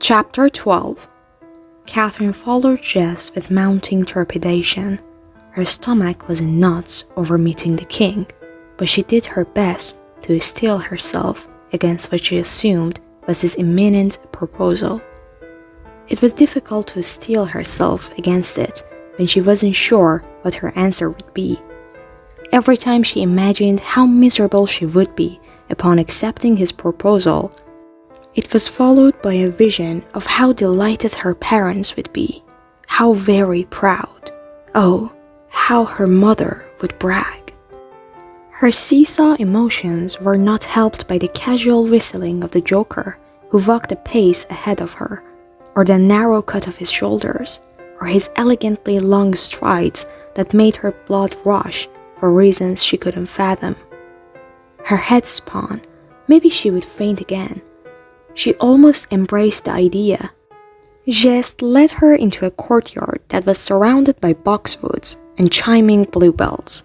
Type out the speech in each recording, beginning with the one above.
Chapter 12. Catherine followed Jess with mounting trepidation. Her stomach was in knots over meeting the king, but she did her best to steel herself against what she assumed was his imminent proposal. It was difficult to steel herself against it when she wasn't sure what her answer would be. Every time she imagined how miserable she would be upon accepting his proposal, it was followed by a vision of how delighted her parents would be, how very proud. Oh, how her mother would brag. Her seesaw emotions were not helped by the casual whistling of the joker who walked a pace ahead of her, or the narrow cut of his shoulders, or his elegantly long strides that made her blood rush for reasons she couldn't fathom. Her head spun. Maybe she would faint again. She almost embraced the idea. Jess led her into a courtyard that was surrounded by boxwoods and chiming bluebells.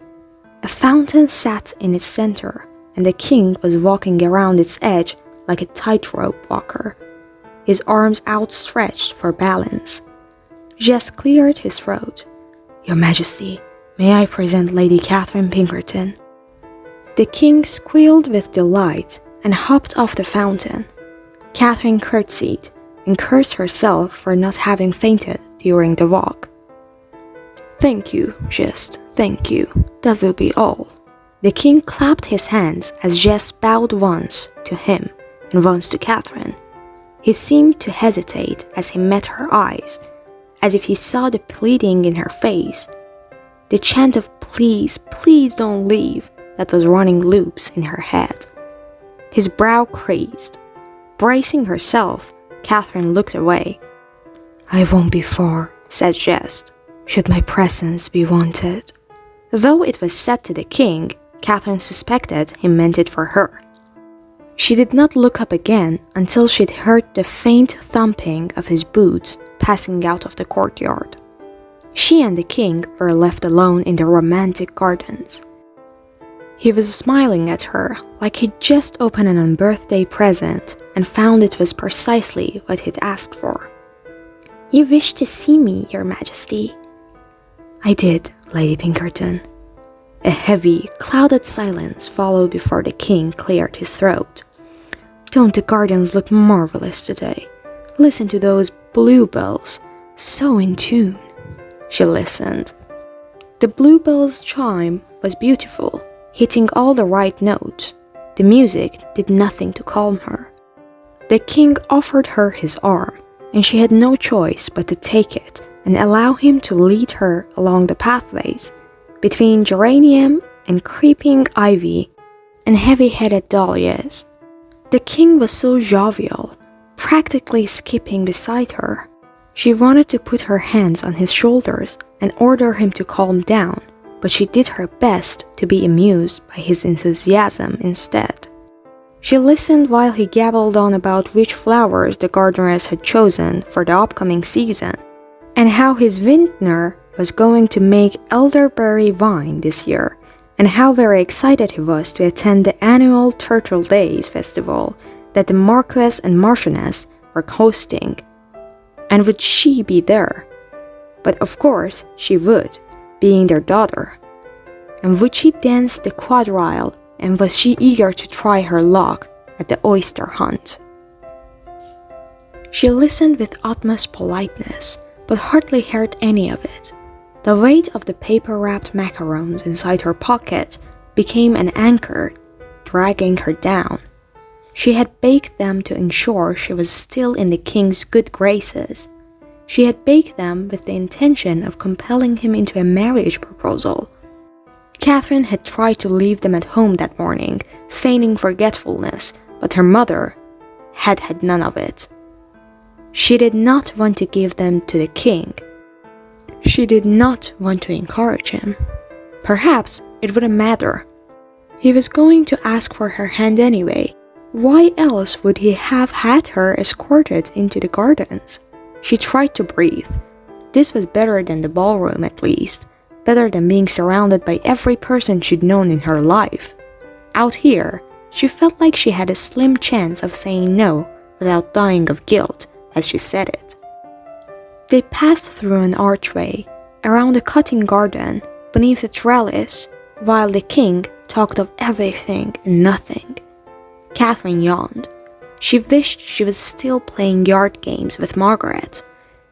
A fountain sat in its center, and the king was walking around its edge like a tightrope walker, his arms outstretched for balance. Jess cleared his throat. "Your Majesty, may I present Lady Catherine Pinkerton?" The king squealed with delight and hopped off the fountain. Catherine curtsied and cursed herself for not having fainted during the walk. "Thank you, Jess, thank you. That will be all." The king clapped his hands as Jess bowed once to him and once to Catherine. He seemed to hesitate as he met her eyes, as if he saw the pleading in her face, the chant of "please, please don't leave" that was running loops in her head. His brow creased. Bracing herself, Catherine looked away. "I won't be far," said Jess, "should my presence be wanted." Though it was said to the king, Catherine suspected he meant it for her. She did not look up again until she'd heard the faint thumping of his boots passing out of the courtyard. She and the king were left alone in the romantic gardens. He was smiling at her like he'd just opened an unbirthday present and found it was precisely what he'd asked for. "You wished to see me, Your Majesty." "I did, Lady Pinkerton." A heavy, clouded silence followed before the king cleared his throat. "Don't the gardens look marvelous today? Listen to those bluebells, so in tune." She listened. The bluebell's chime was beautiful, hitting all the right notes. The music did nothing to calm her. The king offered her his arm, and she had no choice but to take it and allow him to lead her along the pathways, between geranium and creeping ivy and heavy-headed dahlias. The king was so jovial, practically skipping beside her. She wanted to put her hands on his shoulders and order him to calm down, but she did her best to be amused by his enthusiasm instead. She listened while he gabbled on about which flowers the gardeners had chosen for the upcoming season, and how his vintner was going to make elderberry wine this year, and how very excited he was to attend the annual Turtle Days festival that the Marquess and Marchioness were hosting. And would she be there? But of course she would, being their daughter. And would she dance the quadrille, and was she eager to try her luck at the oyster hunt? She listened with utmost politeness, but hardly heard any of it. The weight of the paper-wrapped macarons inside her pocket became an anchor, dragging her down. She had baked them to ensure she was still in the king's good graces. She had baked them with the intention of compelling him into a marriage proposal. Catherine had tried to leave them at home that morning, feigning forgetfulness, but her mother had had none of it. She did not want to give them to the king. She did not want to encourage him. Perhaps it wouldn't matter. He was going to ask for her hand anyway. Why else would he have had her escorted into the gardens? She tried to breathe. This was better than the ballroom, at least. Better than being surrounded by every person she'd known in her life. Out here, she felt like she had a slim chance of saying no without dying of guilt as she said it. They passed through an archway, around a cutting garden, beneath a trellis, while the king talked of everything and nothing. Catherine yawned. She wished she was still playing yard games with Margaret.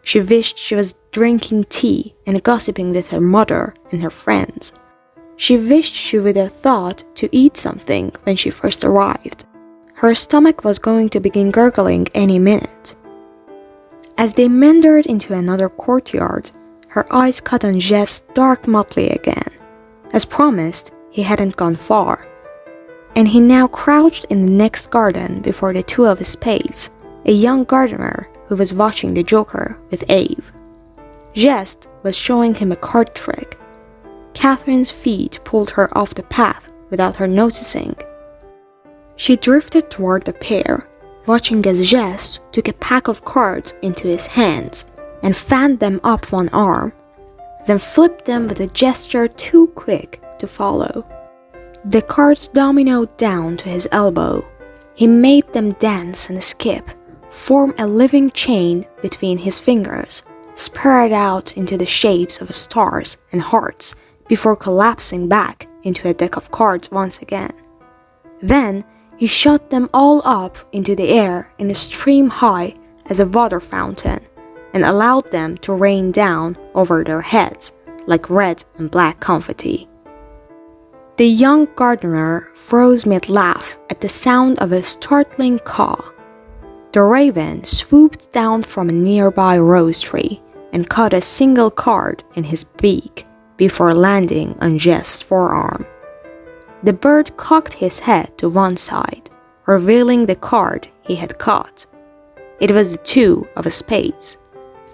She wished she was drinking tea and gossiping with her mother and her friends. She wished she would have thought to eat something when she first arrived. Her stomach was going to begin gurgling any minute. As they meandered into another courtyard, her eyes caught on Jess's dark motley again. As promised, he hadn't gone far, and he now crouched in the next garden before the two of his spades, a young gardener who was watching the joker with Ave. Jess was showing him a card trick. Catherine's feet pulled her off the path without her noticing. She drifted toward the pair, watching as Jess took a pack of cards into his hands and fanned them up one arm, then flipped them with a gesture too quick to follow. The cards dominoed down to his elbow. He made them dance and skip, form a living chain between his fingers, spread out into the shapes of stars and hearts before collapsing back into a deck of cards once again. Then he shot them all up into the air in a stream high as a water fountain and allowed them to rain down over their heads like red and black confetti. The young gardener froze mid-laugh at the sound of a startling caw. The raven swooped down from a nearby rose tree and caught a single card in his beak before landing on Jess's forearm. The bird cocked his head to one side, revealing the card he had caught. It was the two of spades.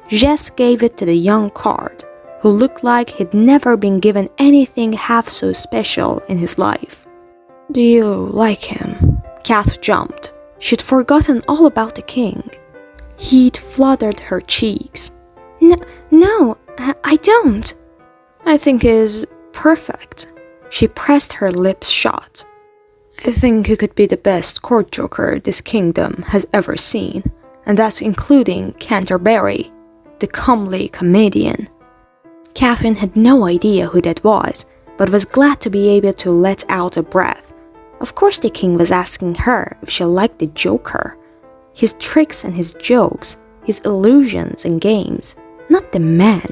Jess gave it to the young card, who looked like he'd never been given anything half so special in his life. "Do you like him?" Kath jumped. She'd forgotten all about the king. Heat flooded her cheeks. No, I don't. "I think he's perfect." She pressed her lips shut. "I think he could be the best court joker this kingdom has ever seen, and that's including Canterbury, the comely comedian." Catherine had no idea who that was, but was glad to be able to let out a breath. Of course the king was asking her if she liked the joker. His tricks and his jokes, his illusions and games, not the man.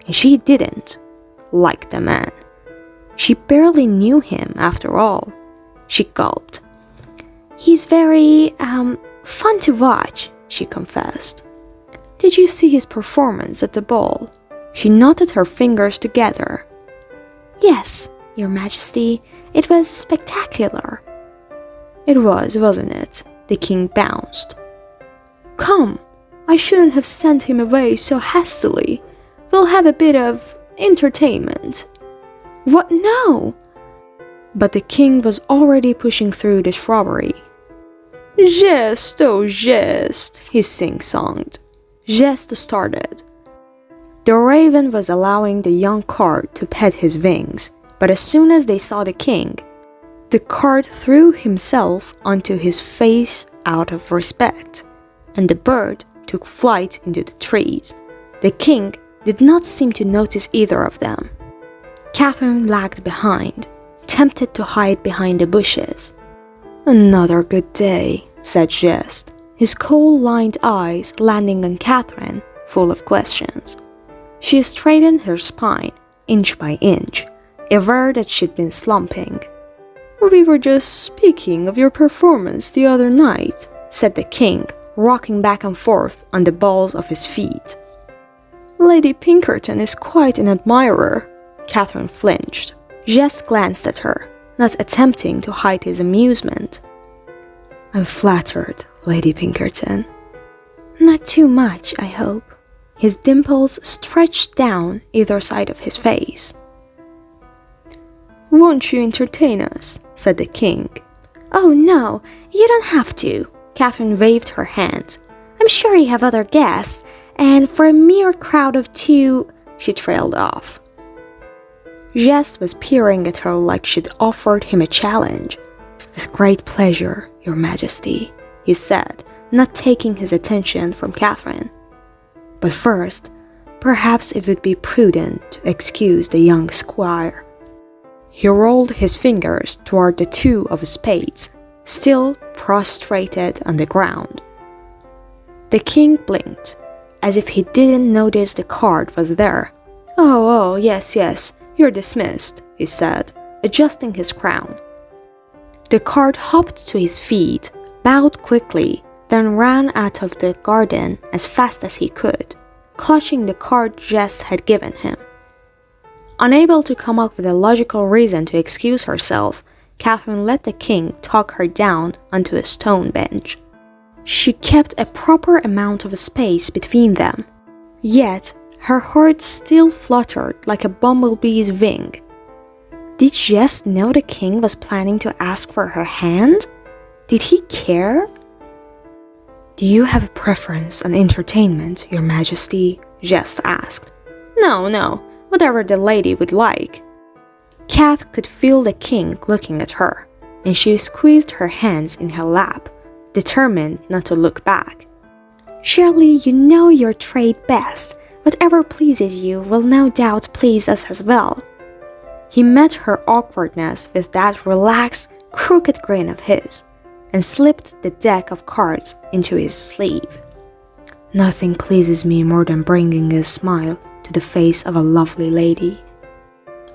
And she didn't like the man. She barely knew him after all. She gulped. "He's very, fun to watch," she confessed. "Did you see his performance at the ball?" She knotted her fingers together. "Yes, Your Majesty, it was spectacular." "It was, wasn't it?" The king bounced. "Come, I shouldn't have sent him away so hastily. We'll have a bit of entertainment." "What? No!" But the king was already pushing through the shrubbery. "Jest, oh jest," he sing-songed. Jest started. The raven was allowing the young card to pet his wings, but as soon as they saw the king, the card threw himself onto his face out of respect, and the bird took flight into the trees. The king did not seem to notice either of them. Catherine lagged behind, tempted to hide behind the bushes. "Another good day," said Jest, his coal-lined eyes landing on Catherine, full of questions. She straightened her spine, inch by inch, aware that she'd been slumping. "We were just speaking of your performance the other night," said the king, rocking back and forth on the balls of his feet. "Lady Pinkerton is quite an admirer." Catherine flinched. Jess glanced at her, not attempting to hide his amusement. "I'm flattered, Lady Pinkerton." "Not too much, I hope." His dimples stretched down either side of his face. "Won't you entertain us?" said the king. "Oh no, you don't have to." Catherine waved her hand. "I'm sure you have other guests, and for a mere crowd of two..." She trailed off. Jess was peering at her like she'd offered him a challenge. "With great pleasure, Your Majesty," he said, not taking his attention from Catherine. But first, perhaps it would be prudent to excuse the young squire. He rolled his fingers toward the two of spades, still prostrated on the ground. The king blinked, as if he didn't notice the card was there. Oh, yes, you're dismissed," he said, adjusting his crown. The card hopped to his feet, bowed quickly, then ran out of the garden as fast as he could, clutching the card Jess had given him. Unable to come up with a logical reason to excuse herself, Catherine let the king talk her down onto a stone bench. She kept a proper amount of space between them, yet her heart still fluttered like a bumblebee's wing. Did Jess know the king was planning to ask for her hand? Did he care? "Do you have a preference on entertainment, Your Majesty?" Jess asked. No, whatever the lady would like." Kath could feel the king looking at her, and she squeezed her hands in her lap, determined not to look back. "Surely you know your trade best. Whatever pleases you will no doubt please us as well." He met her awkwardness with that relaxed, crooked grin of his, and slipped the deck of cards into his sleeve. "Nothing pleases me more than bringing a smile to the face of a lovely lady.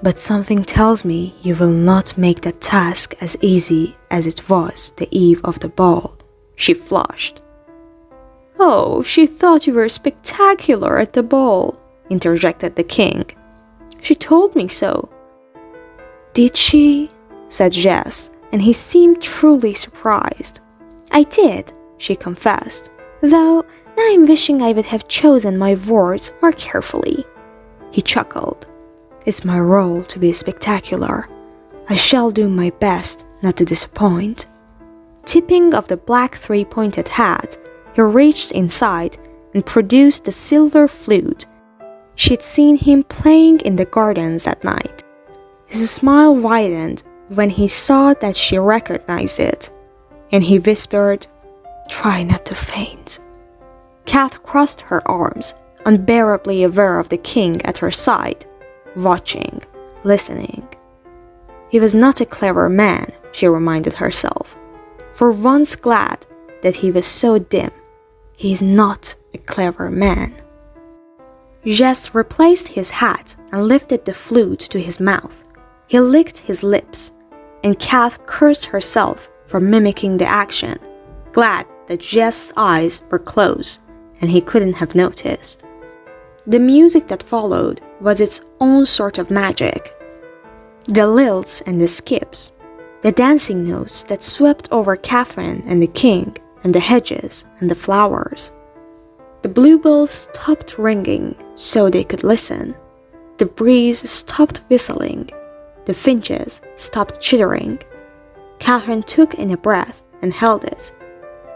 But something tells me you will not make that task as easy as it was the eve of the ball." She flushed. "Oh, she thought you were spectacular at the ball," interjected the king. "She told me so." "Did she?" said Jess, and he seemed truly surprised. "I did," she confessed, "though now I'm wishing I would have chosen my words more carefully." He chuckled. "It's my role to be spectacular. I shall do my best not to disappoint." Tipping of the black three-pointed hat, he reached inside and produced the silver flute. She'd seen him playing in the gardens at night. His smile widened when he saw that she recognized it, and he whispered, "Try not to faint." Kath crossed her arms, unbearably aware of the king at her side, watching, listening. He was not a clever man, she reminded herself. For once glad that he was so dim, he is not a clever man. Jess replaced his hat and lifted the flute to his mouth. He licked his lips, and Kath cursed herself for mimicking the action, glad that Jess' eyes were closed and he couldn't have noticed. The music that followed was its own sort of magic. The lilts and the skips, the dancing notes that swept over Catherine and the king and the hedges and the flowers. The bluebells stopped ringing so they could listen. The breeze stopped whistling. The finches stopped chittering. Catherine took in a breath and held it,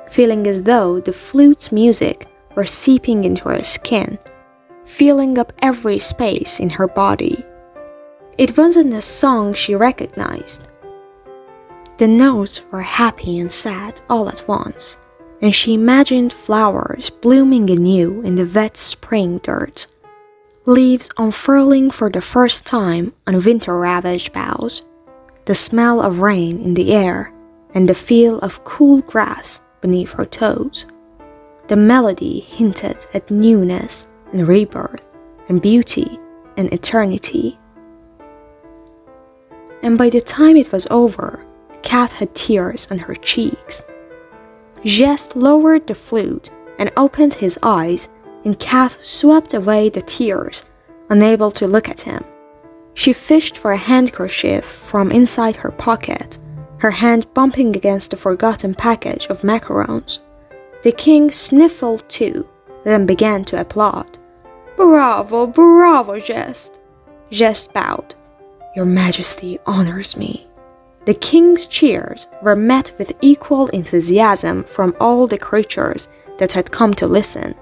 feeling as though the flute's music were seeping into her skin, filling up every space in her body. It wasn't a song she recognized. The notes were happy and sad all at once, and she imagined flowers blooming anew in the wet spring dirt, leaves unfurling for the first time on winter-ravaged boughs, the smell of rain in the air, and the feel of cool grass beneath her toes. The melody hinted at newness and rebirth and beauty and eternity. And by the time it was over, Kath had tears on her cheeks. Jess lowered the flute and opened his eyes, and Kath swept away the tears, unable to look at him. She fished for a handkerchief from inside her pocket, her hand bumping against the forgotten package of macarons. The king sniffled too, then began to applaud. "Bravo, bravo, Jess!" Jess bowed. "Your Majesty honors me." The king's cheers were met with equal enthusiasm from all the creatures that had come to listen.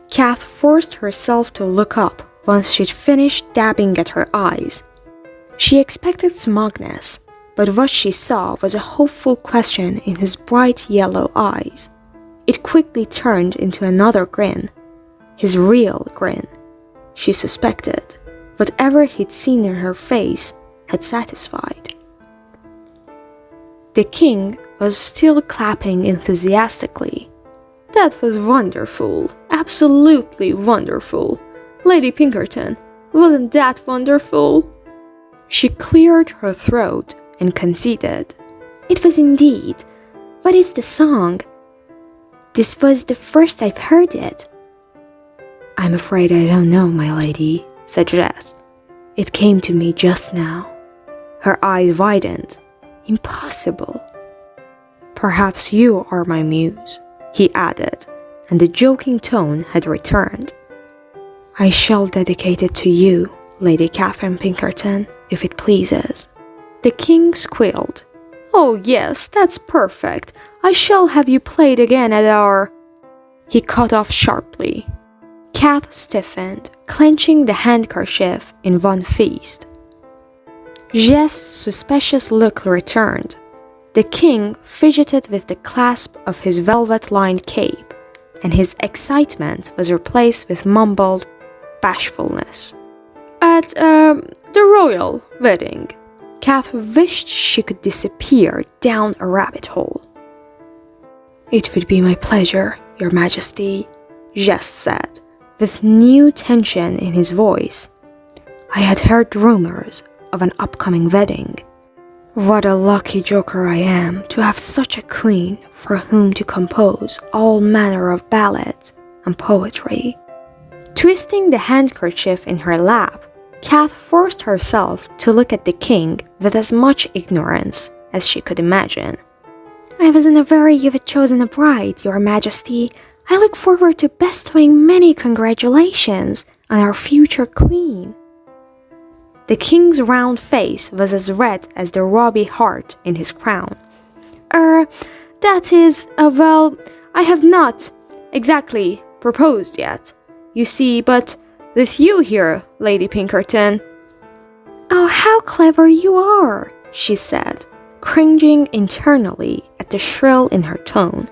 Kath forced herself to look up once she'd finished dabbing at her eyes. She expected smugness, but what she saw was a hopeful question in his bright yellow eyes. It it quickly turned into another grin. His real grin. She suspected whatever he'd seen in her face had satisfied. The king was still clapping enthusiastically. "That was wonderful, absolutely wonderful. Lady Pinkerton, wasn't that wonderful?" She cleared her throat and conceded. "It was indeed. What is the song? This was the first I've heard it." "I'm afraid I don't know, my lady," said Jess. "It came to me just now." Her eyes widened. "Impossible." "Perhaps you are my muse," he added, and the joking tone had returned. "I shall dedicate it to you, Lady Catherine Pinkerton, if it pleases." The king squealed. "Oh yes, that's perfect. I shall have you played again at our—" He cut off sharply. Kath stiffened, clenching the handkerchief in one fist. Jess's suspicious look returned. The king fidgeted with the clasp of his velvet-lined cape, and his excitement was replaced with mumbled bashfulness. "At, the royal wedding." Kath wished she could disappear down a rabbit hole. "It would be my pleasure, Your Majesty," Jess said, with new tension in his voice. "I had heard rumors of an upcoming wedding. What a lucky joker I am to have such a queen for whom to compose all manner of ballads and poetry." Twisting the handkerchief in her lap, Kath forced herself to look at the king with as much ignorance as she could imagine. "I was in a worry you had chosen a bride, Your Majesty. I look forward to bestowing many congratulations on our future queen." The king's round face was as red as the ruby heart in his crown. That is, well, I have not exactly proposed yet, you see, but with you here, Lady Pinkerton." "Oh, how clever you are," she said, cringing internally at the shrill in her tone.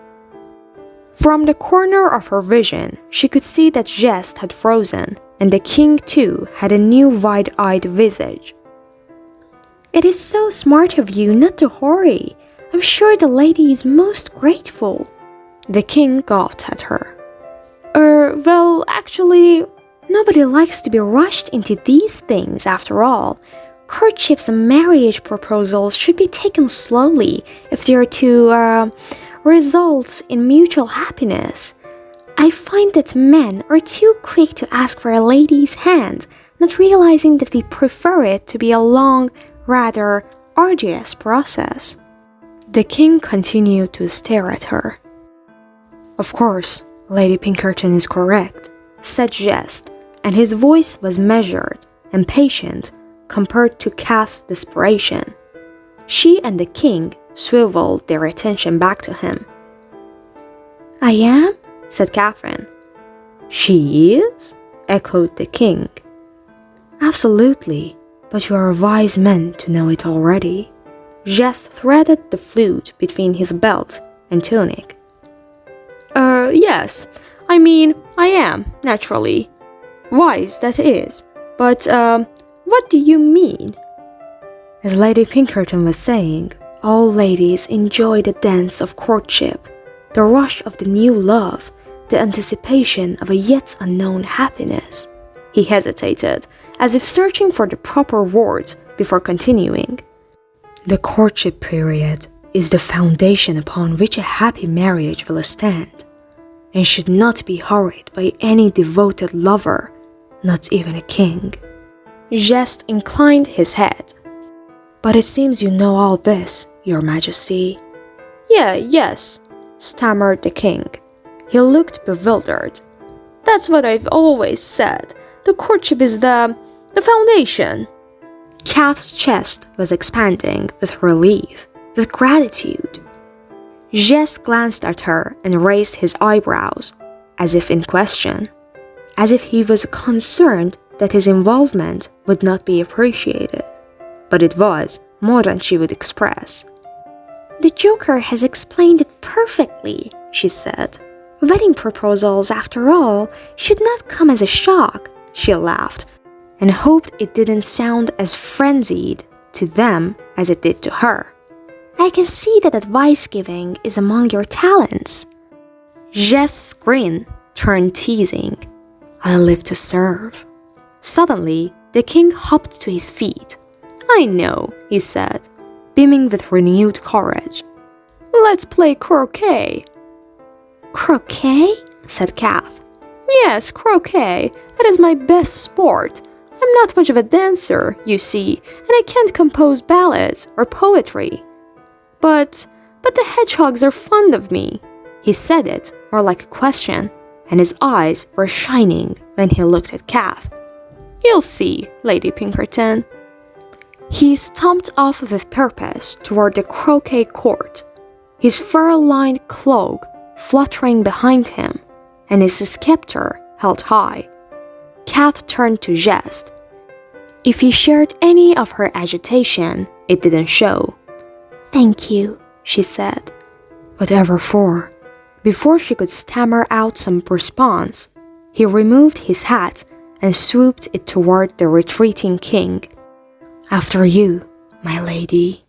From the corner of her vision, she could see that Jess had frozen, and the king too had a new wide-eyed visage. "It is so smart of you not to hurry. I'm sure the lady is most grateful." The king gawped at her. Well, actually, nobody likes to be rushed into these things after all. Courtships and marriage proposals should be taken slowly if they are to, result in mutual happiness. I find that men are too quick to ask for a lady's hand, not realizing that we prefer it to be a long, rather arduous process." The king continued to stare at her. "Of course, Lady Pinkerton is correct," said Jess, and his voice was measured and patient compared to Kath's desperation. She and the king swiveled their attention back to him. "I am?" said Catherine. "She is?" echoed the king. "Absolutely, but you are a wise man to know it already." Jess threaded the flute between his belt and tunic. Yes, I mean, I am, naturally. Wise, that is. But, what do you mean?" As Lady Pinkerton was saying, all ladies enjoy the dance of courtship, the rush of the new love, the anticipation of a yet unknown happiness. He hesitated, as if searching for the proper words before continuing. "The courtship period is the foundation upon which a happy marriage will stand, and should not be hurried by any devoted lover, not even a king." Jess inclined his head. "But it seems you know all this, Your Majesty." Yes, stammered the king. He looked bewildered. "That's what I've always said. The courtship is the foundation." Kath's chest was expanding with relief, with gratitude. Jess glanced at her and raised his eyebrows, as if in question, as if he was concerned that his involvement would not be appreciated. But it was more than she would express. "The Joker has explained it perfectly," she said. Wedding proposals, after all, should not come as a shock, she laughed, and hoped it didn't sound as frenzied to them as it did to her. I can see that advice-giving is among your talents. Jess's grin turned teasing. I live to serve. Suddenly, the king hopped to his feet. I know, he said, beaming with renewed courage. Let's play croquet. Croquet? Said Kath. Yes, croquet. It is my best sport. I'm not much of a dancer, you see, and I can't compose ballads or poetry. But the hedgehogs are fond of me. He said it more like a question, and his eyes were shining when he looked at Kath. You'll see, Lady Pinkerton. He stomped off with purpose toward the croquet court, his fur-lined cloak fluttering behind him, and his scepter held high. Kath turned to Jest. If he shared any of her agitation, it didn't show. Thank you, she said. Whatever for? Before she could stammer out some response, he removed his hat and swooped it toward the retreating king. After you, my lady.